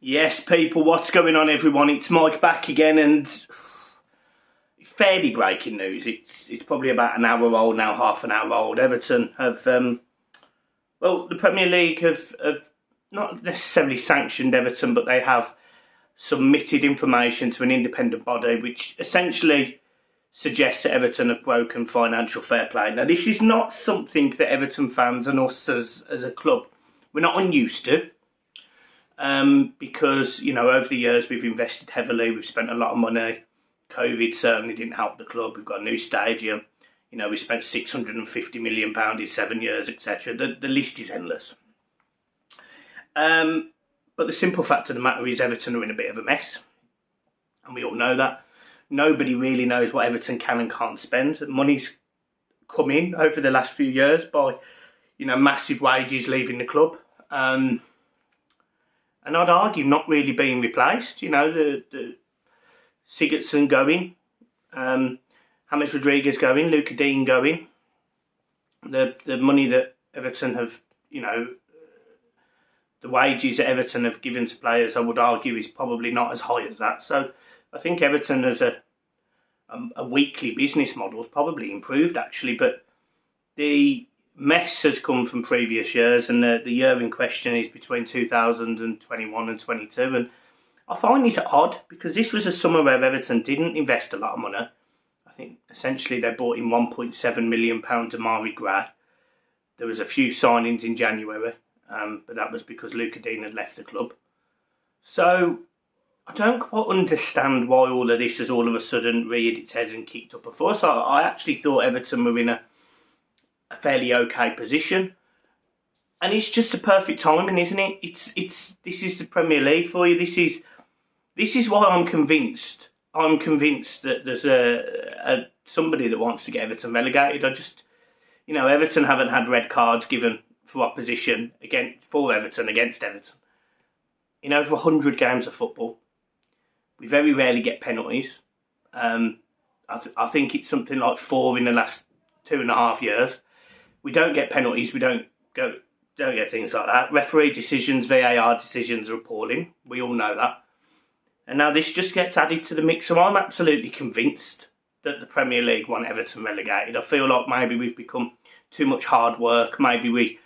Yes, people, what's going on, everyone? It's Mike back again, and fairly breaking news. It's probably about an hour old now, half an hour old. Everton have, the Premier League have not necessarily sanctioned Everton, but they have submitted information to an independent body, which essentially suggests that Everton have broken financial fair play. Now, this is not something that Everton fans and us as a club, we're not unused to. Because, over the years we've invested heavily, we've spent a lot of money. COVID certainly didn't help the club. We've got a new stadium. We spent £650 million in 7 years, etc. The list is endless. But the simple fact of the matter is Everton are in a bit of a mess. And we all know that. Nobody really knows what Everton can and can't spend. Money's come in over the last few years by, massive wages leaving the club. And I'd argue not really being replaced. The Sigurdsson going, James Rodriguez going, Luca Dean going. The money that Everton have, the wages that Everton have given to players, I would argue, is probably not as high as that. So I think Everton as a weekly business model has probably improved, actually. But the mess has come from previous years, and the year in question is between 2021 and 22. And I find this odd because this was a summer where Everton didn't invest a lot of money. I think essentially they bought in £1.7 million Amari Gray. There was a few signings in January, but that was because Luca Dean had left the club. So I don't quite understand why all of this has all of a sudden reared its head and kicked up a fuss. I actually thought Everton were in a fairly okay position, and it's just a perfect timing, isn't it? This is the Premier League for you. This is why I'm convinced that there's a somebody that wants to get Everton relegated. Everton haven't had red cards given for opposition for Everton against Everton in over 100 games of football. We very rarely get penalties. I think it's something like 4 in the last 2.5 years. We don't get penalties. We don't get things like that. Referee decisions, VAR decisions are appalling. We all know that. And now this just gets added to the mix. So I'm absolutely convinced that the Premier League want Everton relegated. I feel like maybe we've become too much hard work. Maybe we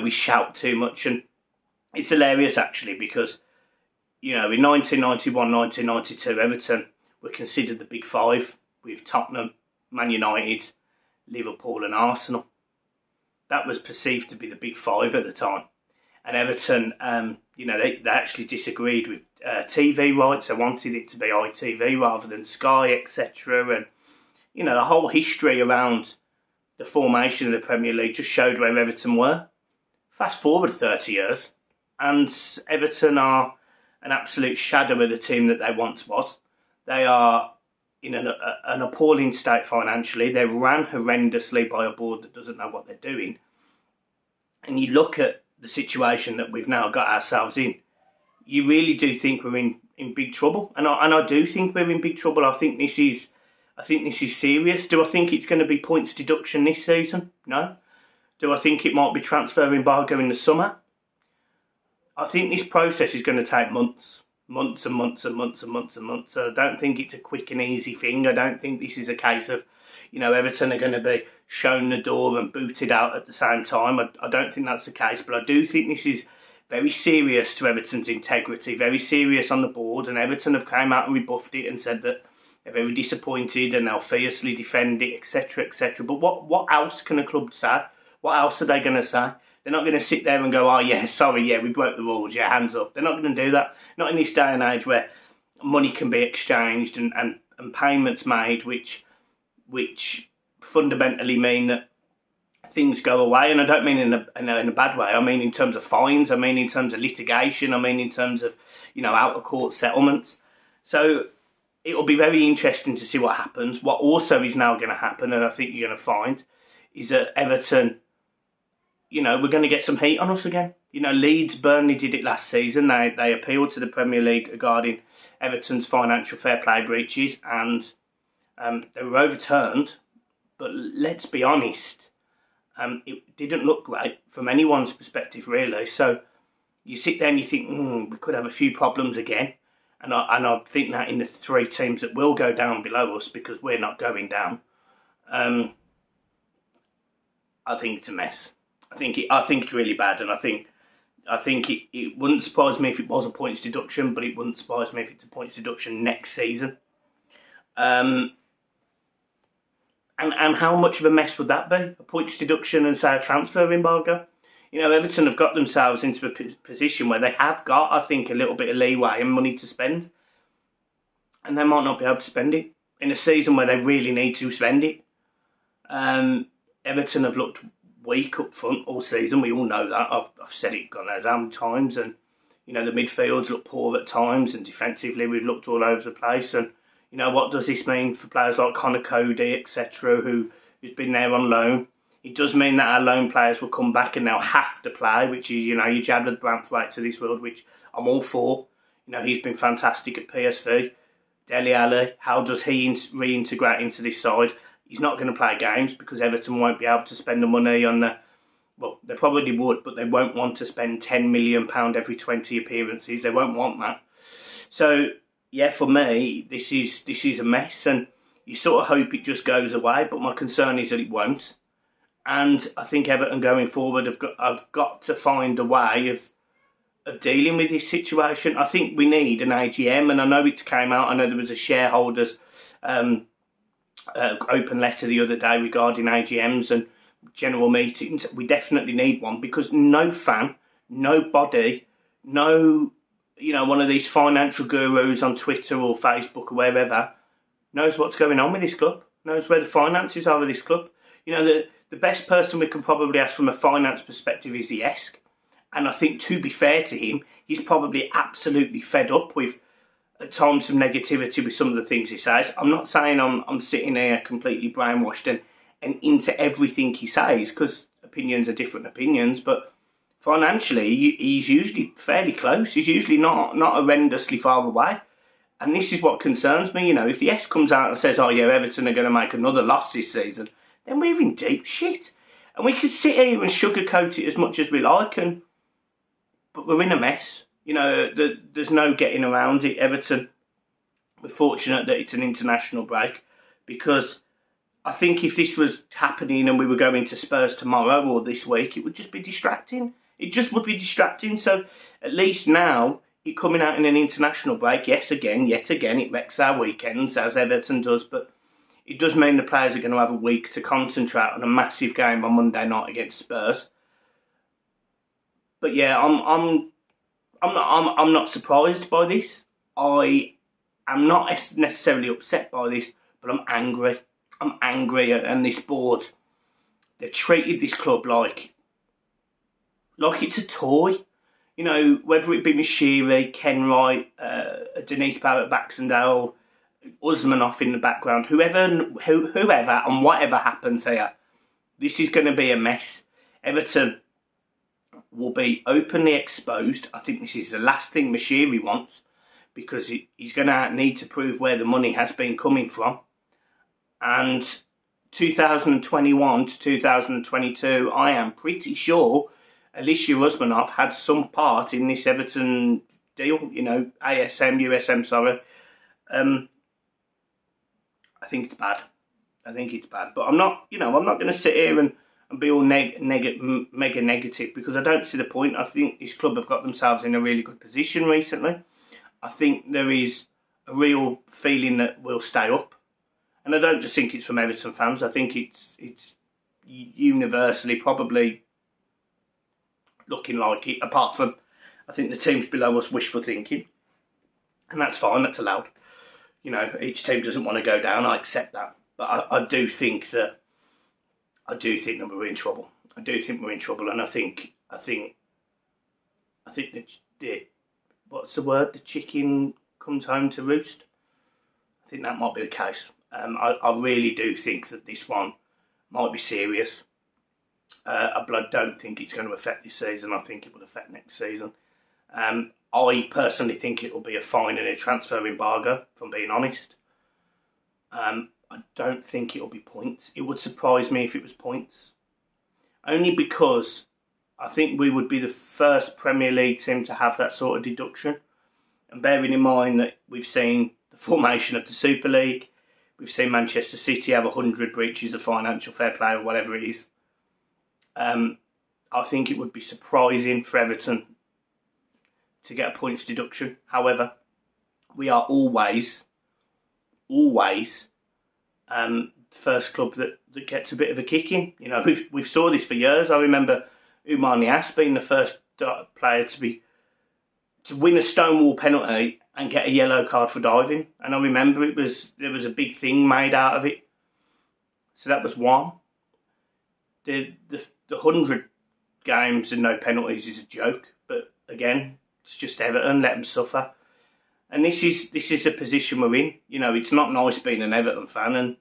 shout too much. And it's hilarious, actually, because, in 1991, 1992, Everton were considered the big five with Tottenham, Man United, Liverpool and Arsenal. That was perceived to be the big five at the time. And Everton, they actually disagreed with TV rights. They wanted it to be ITV rather than Sky, etc. And, the whole history around the formation of the Premier League just showed where Everton were. Fast forward 30 years, and Everton are an absolute shadow of the team that they once was. They are in an appalling state financially. They're ran horrendously by a board that doesn't know what they're doing. And you look at the situation that we've now got ourselves in, you really do think we're in big trouble. And I do think we're in big trouble. I think this is serious. Do I think it's going to be points deduction this season? No. Do I think it might be transfer embargo in the summer? I think this process is going to take months and months and months and months and months. So I don't think it's a quick and easy thing. I don't think this is a case of, Everton are going to be shown the door and booted out at the same time. I don't think that's the case, but I do think this is very serious to Everton's integrity, very serious on the board, and Everton have come out and rebuffed it and said that they're very disappointed and they'll fiercely defend it, etc., etc. But what else can a club say? What else are they going to say? They're not going to sit there and go, oh, yeah, sorry, yeah, we broke the rules, yeah, hands up. They're not going to do that. Not in this day and age where money can be exchanged and payments made which fundamentally mean that things go away. And I don't mean in a bad way. I mean in terms of fines. I mean in terms of litigation. I mean in terms of, out-of-court settlements. So it'll be very interesting to see what happens. What also is now going to happen, and I think you're going to find, is that Everton, we're going to get some heat on us again. Leeds, Burnley did it last season. They appealed to the Premier League regarding Everton's financial fair play breaches, and they were overturned. But let's be honest, it didn't look great from anyone's perspective, really. So, you sit there and you think, we could have a few problems again. And I think that in the 3 teams that will go down below us, because we're not going down, I think it's a mess. I think it's really bad, and I think it wouldn't surprise me if it was a points deduction, but it wouldn't surprise me if it's a points deduction next season. And how much of a mess would that be? A points deduction and, say, a transfer embargo? You know, Everton have got themselves into a position where they have got, I think, a little bit of leeway and money to spend. And they might not be able to spend it in a season where they really need to spend it. Everton have looked weak up front all season. We all know that. I've said it God knows how many times. And, you know, the midfields look poor at times. And defensively, we've looked all over the place. And, you know, what does this mean for players like HOODIE, etc., who's been there on loan? It does mean that our loan players will come back and they'll have to play, which is, you know, your Jadlard Branthwaite to this world, which I'm all for. You know, he's been fantastic at PSV. Dele Alli, how does he reintegrate into this side? He's not going to play games because Everton won't be able to spend the money on the... Well, they probably would, but they won't want to spend £10 million every 20 appearances. They won't want that. So, yeah, for me, this is a mess, and you sort of hope it just goes away, but my concern is that it won't. And I think Everton going forward have got to find a way of dealing with this situation. I think we need an AGM, and I know it came out. I know there was a shareholders open letter the other day regarding AGMs and general meetings. We definitely need one, because no fan, nobody, no, you know, one of these financial gurus on Twitter or Facebook or wherever knows what's going on with this club, knows where the finances are with this club. You know, the best person we can probably ask from a finance perspective is the Esk. And I think, to be fair to him, he's probably absolutely fed up with, at times, some negativity with some of the things he says. I'm not saying I'm sitting here completely brainwashed and into everything he says, because opinions are different opinions, but financially, he's usually fairly close. He's usually not horrendously far away. And this is what concerns me. You know, if the S comes out and says, oh yeah, Everton are going to make another loss this season, then we're in deep shit. And we can sit here and sugarcoat it as much as we like, but we're in a mess. You know, there's no getting around it. Everton, we're fortunate that it's an international break, because I think if this was happening and we were going to Spurs tomorrow or this week, it would just be distracting. It just would be distracting. So at least now, it coming out in an international break, yet again, it wrecks our weekends, as Everton does, but it does mean the players are going to have a week to concentrate on a massive game on Monday night against Spurs. But yeah, I'm not surprised by this. I am not necessarily upset by this, but I'm angry. I'm angry at this board. They've treated this club like it's a toy. You know, whether it be Mashiri, Kenwright, Denise Barrett-Baxendale, Usmanov in the background, whoever and whatever happens here, this is going to be a mess. Everton will be openly exposed. I think this is the last thing Mashiri wants, because he's going to need to prove where the money has been coming from. And 2021 to 2022, I am pretty sure Alicia Usmanov had some part in this Everton deal, you know, USM, sorry. I think it's bad. But I'm not going to sit here and be all mega negative, because I don't see the point. I think this club have got themselves in a really good position recently. I think there is a real feeling that we'll stay up. And I don't just think it's from Everton fans. I think it's universally probably looking like it, apart from, I think, the teams below us wishful thinking. And that's fine, that's allowed. You know, each team doesn't want to go down, I accept that. But I do think that we're in trouble. I do think we're in trouble, and I think the what's the word? The chicken comes home to roost. I think that might be the case. I really do think that this one might be serious. I don't think it's going to affect this season. I think it will affect next season. I personally think it will be a fine and a transfer embargo, if I'm being honest. I don't think it will be points. It would surprise me if it was points. Only because I think we would be the first Premier League team to have that sort of deduction. And bearing in mind that we've seen the formation of the Super League, we've seen Manchester City have 100 breaches of financial fair play or whatever it is. I think it would be surprising for Everton to get a points deduction. However, we are always the first club that gets a bit of a kicking. You know, we've saw this for years. I remember Umar Niasse being the first player to win a stonewall penalty and get a yellow card for diving. And I remember there was a big thing made out of it. So that was one. The 100 games and no penalties is a joke, but again, it's just Everton. Let them suffer. And this is a position we're in. You know, it's not nice being an Everton fan, and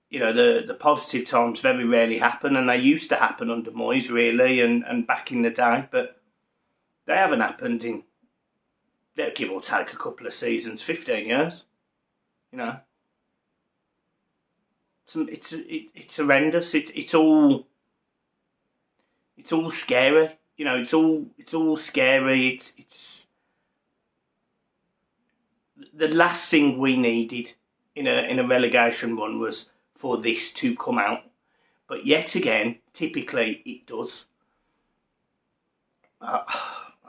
you know the positive times very rarely happen, and they used to happen under Moyes really, and back in the day, but they haven't happened in, give or take a couple of seasons, 15 years. You know, it's horrendous. It's all scary. You know, it's all scary. It's the last thing we needed in a relegation run was for this to come out. But yet again, typically it does. I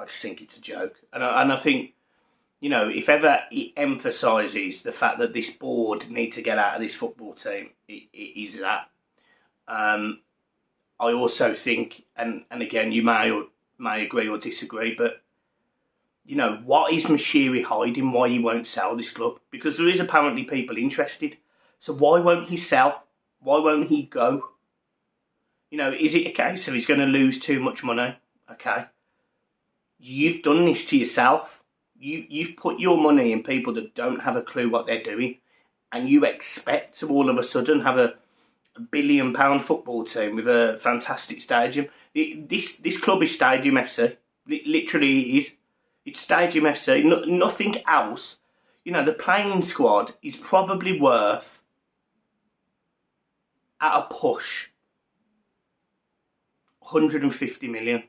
just think it's a joke. And I think, you know, if ever it emphasises the fact that this board need to get out of this football team, it is that. I also think, and again, you may agree or disagree, but you know, what is Moshiri hiding? Why he won't sell this club? Because there is apparently people interested. So why won't he sell? Why won't he go? You know, is it a case of he's going to lose too much money? Okay. You've done this to yourself. You've put your money in people that don't have a clue what they're doing. And you expect to all of a sudden have a £1 billion football team with a fantastic stadium. This club is Stadium FC. Literally it is. It's Stadium FC, nothing else. You know, the playing squad is probably worth, at a push, 150 million,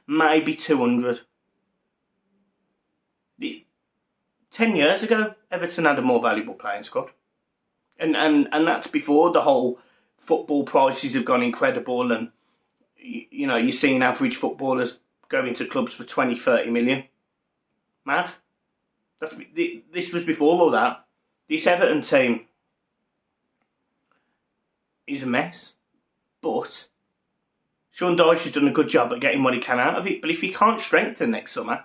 maybe 200. 10 years ago, Everton had a more valuable playing squad. And that's before the whole football prices have gone incredible, and, you know, you're seeing average footballers going to clubs for 20, 30 million. Mad. This was before all that. This Everton team is a mess. But Sean Dyche has done a good job at getting what he can out of it. But if he can't strengthen next summer,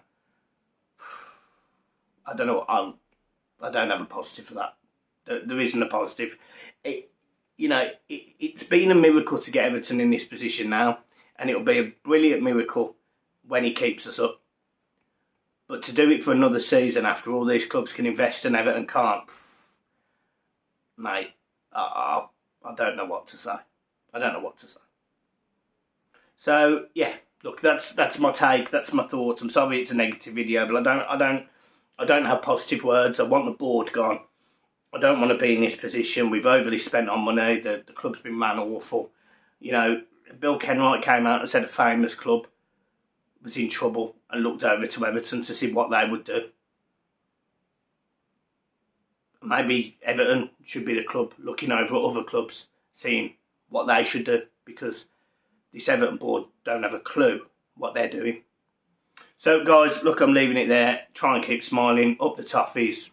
I don't know. I don't have a positive for that. There isn't a positive. It's been a miracle to get Everton in this position now. And it'll be a brilliant miracle when he keeps us up. But to do it for another season after all these clubs can invest and Everton can't, mate, I don't know what to say. I don't know what to say. So yeah, look, that's my take. That's my thoughts. I'm sorry it's a negative video, but I don't have positive words. I want the board gone. I don't want to be in this position. We've overly spent on money. The club's been man awful. You know, Bill Kenwright came out and said a famous club was in trouble and looked over to Everton to see what they would do. Maybe Everton should be the club looking over at other clubs, seeing what they should do, because this Everton board don't have a clue what they're doing. So guys, look, I'm leaving it there. Try and keep smiling. Up the toffees.